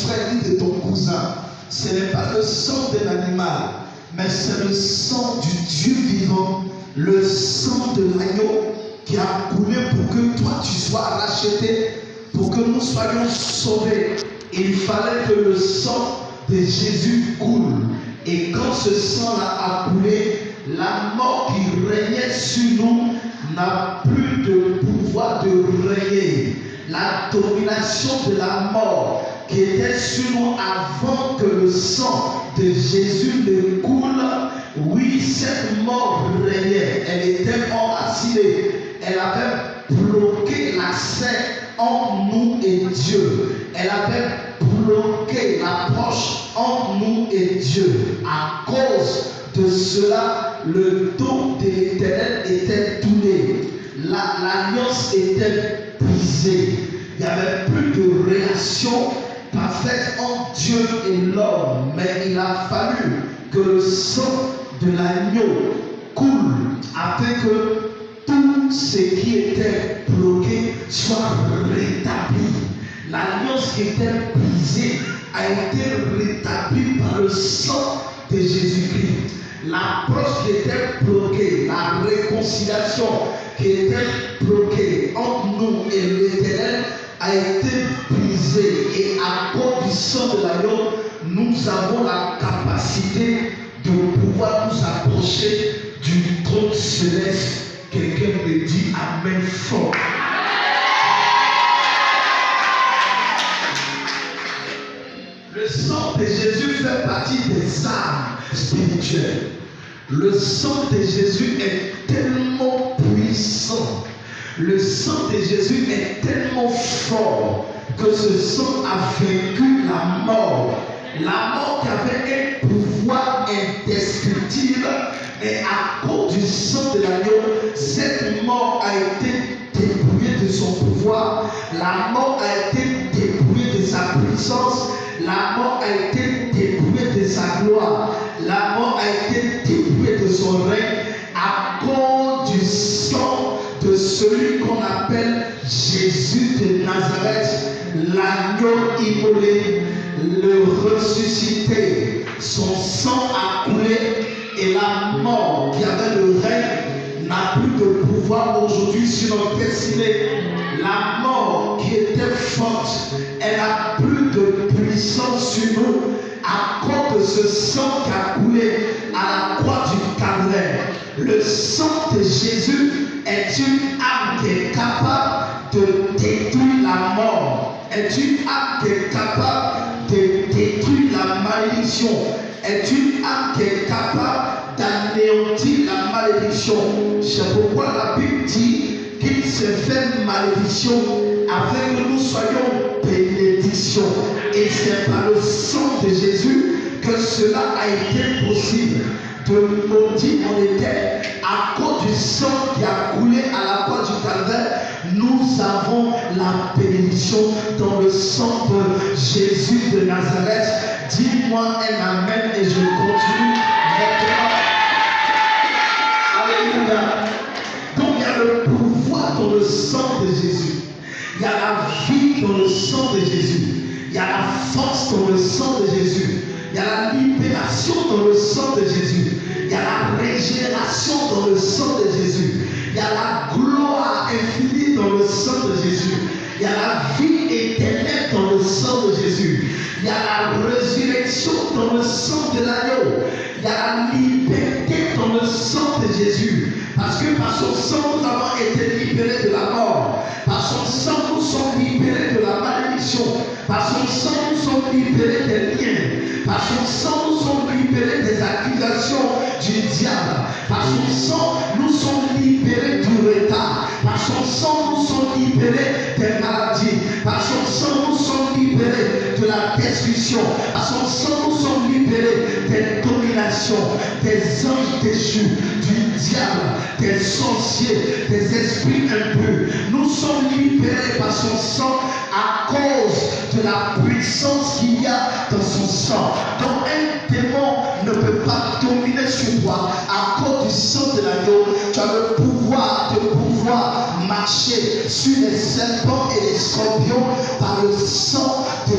frère ni de ton cousin. Ce n'est pas le sang d'un animal, mais c'est le sang du Dieu vivant, le sang de l'agneau qui a coulé pour que toi tu sois racheté, pour que nous soyons sauvés. Il fallait que le sang de Jésus coule. Et quand ce sang-là a coulé, la mort qui régnait sur nous n'a plus de pouvoir de régner. La domination de la mort qui était sur nous avant que le sang de Jésus ne coule, oui, cette mort régnait. Elle était enracinée. Elle avait bloqué l'accès entre nous et Dieu. Elle avait bloqué l'approche entre nous et Dieu. À cause de cela, le don de l'Éternel était tourné. L'alliance était brisée. Il n'y avait plus de relation parfaite entre Dieu et l'homme. Mais il a fallu que le sang de l'agneau coule afin que tout ce qui était bloqué soit rétabli. L'alliance qui était brisée a été rétablie par le sang de Jésus-Christ. L'approche qui était bloquée, la réconciliation qui était bloquée entre nous et l'Éternel a été brisée. Et à cause du sang de l'agneau, nous avons la capacité de pouvoir nous approcher du trône céleste. Quelqu'un me dit Amen fort. Le sang de Jésus fait partie des armes spirituelles. Le sang de Jésus est tellement puissant. Le sang de Jésus est tellement fort que ce sang a vaincu la mort. La mort qui avait un pouvoir indescriptible, et à cause du sang de l'agneau, cette mort a été dépouillée de son pouvoir. La mort a été dépouillée de sa puissance. La mort a été dépouillée de sa gloire. La mort a été dépouillée de son règne à cause du sang de celui qu'on appelle Jésus de Nazareth, l'agneau immolé, le ressuscité. Son sang a coulé et la mort qui avait le règne n'a plus de pouvoir aujourd'hui sur notre destinée. La mort qui était forte, elle n'a plus de puissance sur nous à cause de ce sang qui a coulé à la croix du calvaire. Le sang de Jésus est une arme qui est capable de détruire la mort, est une arme qui est capable de détruire la malédiction, est une arme qui est capable d'anéantir la malédiction. C'est pourquoi la Bible dit qu'il s'est fait malédiction afin que nous soyons bénédiction. Et c'est par le sang de Jésus que cela a été possible. De maudit on était à cause du sang qui a coulé à la croix du calvaire. Nous avons la bénédiction dans le sang de Jésus de Nazareth. Dis-moi un amen et je continue maintenant. Alléluia. Donc il y a le pouvoir dans le sang de Jésus. Il y a la vie dans le sang de Jésus. Il y a la force dans le sang de Jésus. Il y a la libération dans le sang de Jésus. Il y a la régénération dans le sang de Jésus. Il y a la gloire infinie dans le sang de Jésus. Il y a la vie éternelle dans le sang de Jésus. Il y a la résurrection dans le sang de l'agneau. Il y a la liberté dans le sang de Jésus. Parce que par son sang, nous avons été libérés de la mort. Par son sang, nous sommes libérés de la malédiction. Par son sang, nous sommes libérés des liens. Par son sang, nous sommes libérés des accusations du diable. Par son sang, nous sommes libérés du retard. Par son sang, nous sommes libérés des maladies. Par son sang, nous sommes libérés de la destruction. Par son sang, nous sommes libérés des dominations, des anges déchus, du diable, des sorciers, des esprits impurs. Nous sommes libérés par son sang à cause de la puissance qu'il y a dans son sang. Donc un démon ne peut pas dominer sur toi à cause du sang de l'agneau. Tu as le pouvoir de pouvoir marcher sur les serpents et les scorpions par le sang de